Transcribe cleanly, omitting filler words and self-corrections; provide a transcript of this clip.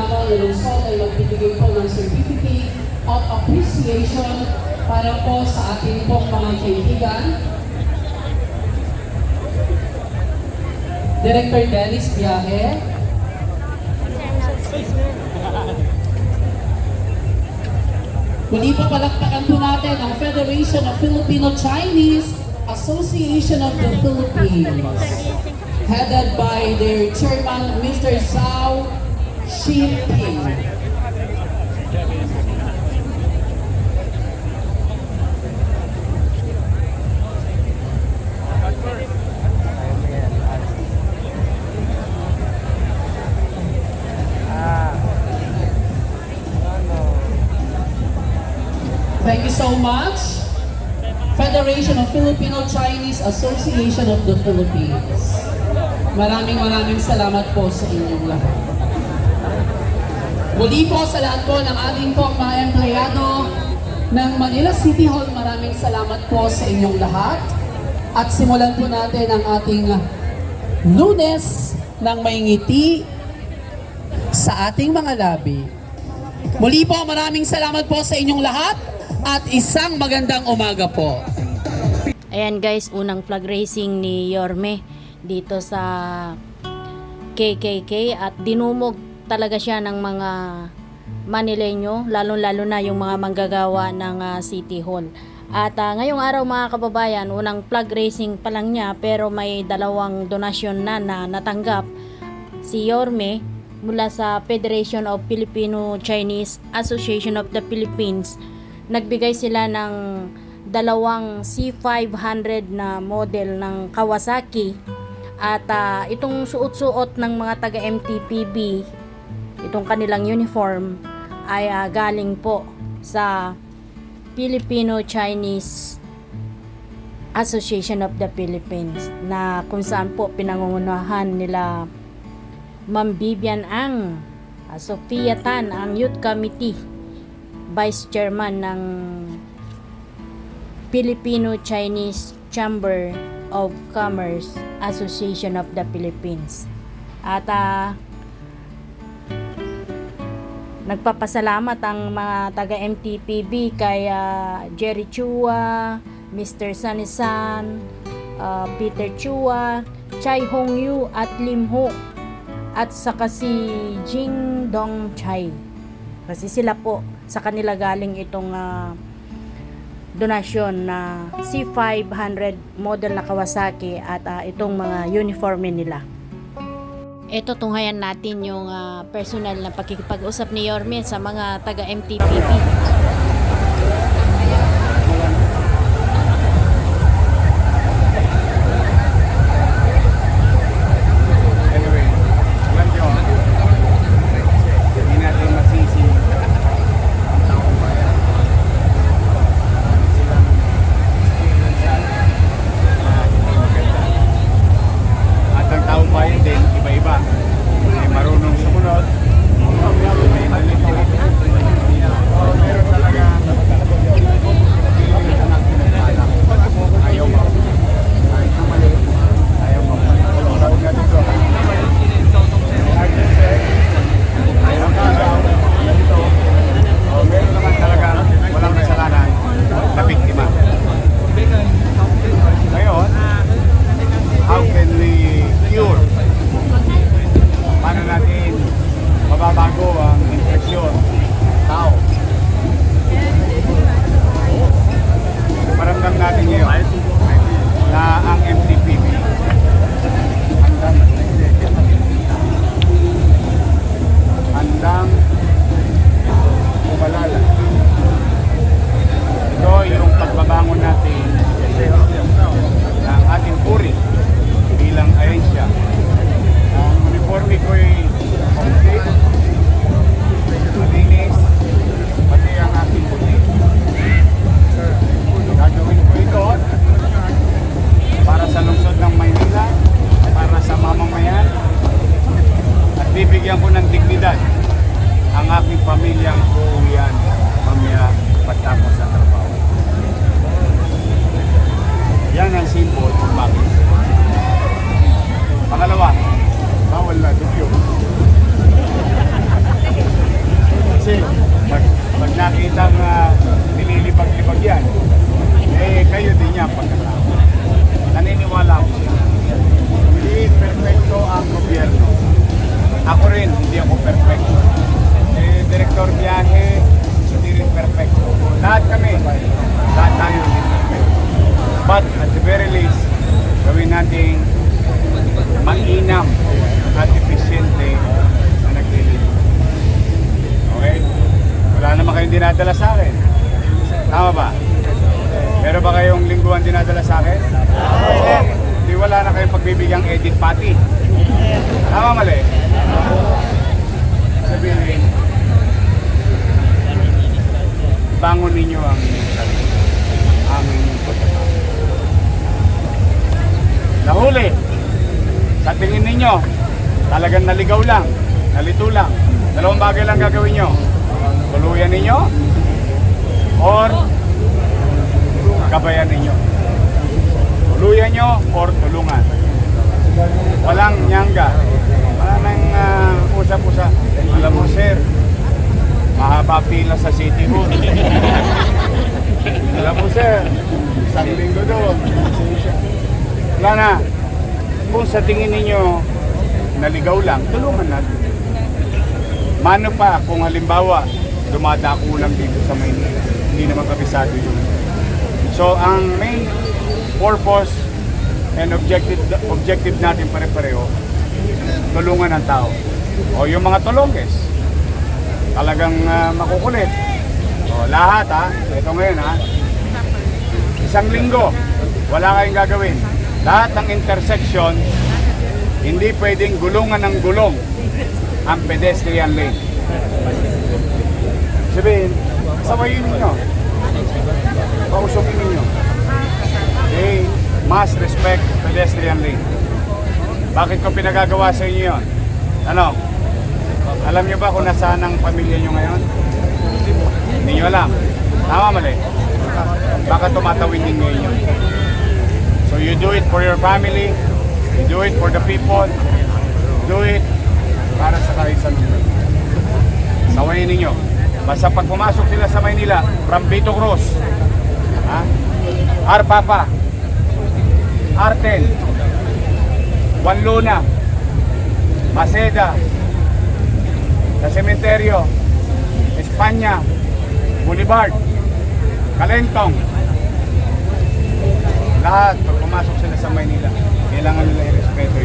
lamang na lungsod ay magbibigay po ng certificate of appreciation para po sa ating pong mga kaibigan. Director Dennis Biahe. Muli po palakpakan po natin ang Federation of Filipino-Chinese Association of the Philippines, headed by their chairman, Mr. Zhao Xiping. Thank you so much. Federation of Filipino-Chinese Association of the Philippines. Maraming salamat po sa inyong lahat. Muli po sa lahat po ng ating pong mga empleyado ng Manila City Hall, maraming salamat po sa inyong lahat. At simulan po natin ang ating Lunes ng may ngiti sa ating mga labi. Muli po, maraming salamat po sa inyong lahat at isang magandang umaga po. Ayan guys, unang flag racing ni Yorme dito sa KKK at dinumog talaga siya ng mga Manileño, lalo-lalo na yung mga manggagawa ng City Hall. At ngayong araw mga kababayan, unang flag racing pa lang niya pero may dalawang donasyon na natanggap si Yorme mula sa Federation of Filipino-Chinese Association of the Philippines. Nagbigay sila ng dalawang C500 na model ng Kawasaki at itong suot-suot ng mga taga MTPB, itong kanilang uniform ay galing po sa Filipino-Chinese Association of the Philippines na kung saan po pinangungunahan nila Ma'am Vivian Ang, Sophia Tan, ang Youth Committee Vice Chairman ng Filipino-Chinese Chamber of Commerce Association of the Philippines. At nagpapasalamat ang mga taga MTPB kay Jerry Chua, Mr. Sanisan, Peter Chua, Chai Hong Yu at Lim Ho at saka si Jing Dong Chai. Kasi sila po sa kanila galing itong donasyon na C500 model na Kawasaki at itong mga uniforme nila. Ito, tunghayan natin yung personal na pakikipag-usap ni Yorme sa mga taga MTPB. mainam at efficiente na naglilingkod. Okay? Wala naman kayong dinadala sa akin. Tama ba? Meron ba kayong lingguhan dinadala sa akin? Hindi, wala na kayong pagbibigyang edit pati. Tama, mali? Sabihin, bangon ninyo ang inyong sarili. Aming pagkakasal. Nahuli. Sa tingin ninyo, talagang naligaw lang, nalito lang. Dalawang bagay lang gagawin nyo. Tuluyan ninyo or gabayan ninyo. Tuluyan nyo or tulungan. Walang nyangga. Wala nang usap-usap. Alam mo, sir, mahaba pila sa City Hall. Alam mo, sir, isang linggo doon. Wala na. Kung sa tingin ninyo naligaw lang, tulungan natin. Mano pa kung halimbawa dumadako lang dito sa Maynila, hindi naman kabisado yun. So ang main purpose and objective natin pare-pareho, tulungan ang tao. O yung mga tulongges, talagang makukulit. O lahat ito ngayon isang linggo, wala kayong gagawin. Lahat ng intersection, hindi pwedeng gulungan ng gulong ang pedestrian lane. Sabihin, sabayin ninyo. Pausapin ninyo. They must respect pedestrian lane. Bakit ko pinagagawa sa inyo yun? Ano? Alam nyo ba kung nasaan ang pamilya nyo ngayon? Hindi nyo alam. Tama, mali. Baka tumatawid din ngayon yun. So you do it for your family, you do it for the people, do it para sa kaisan ng Maynila. Sawayin ninyo. Basta pag pumasok sila sa Maynila, from Vito Cruz, Arpapa, Arten, Juan Luna, Maceda, sa Cementerio, Espanya, Boulevard, Calentong, lahat, pag pumasok sila sa Maynila, kailangan nila i-respeto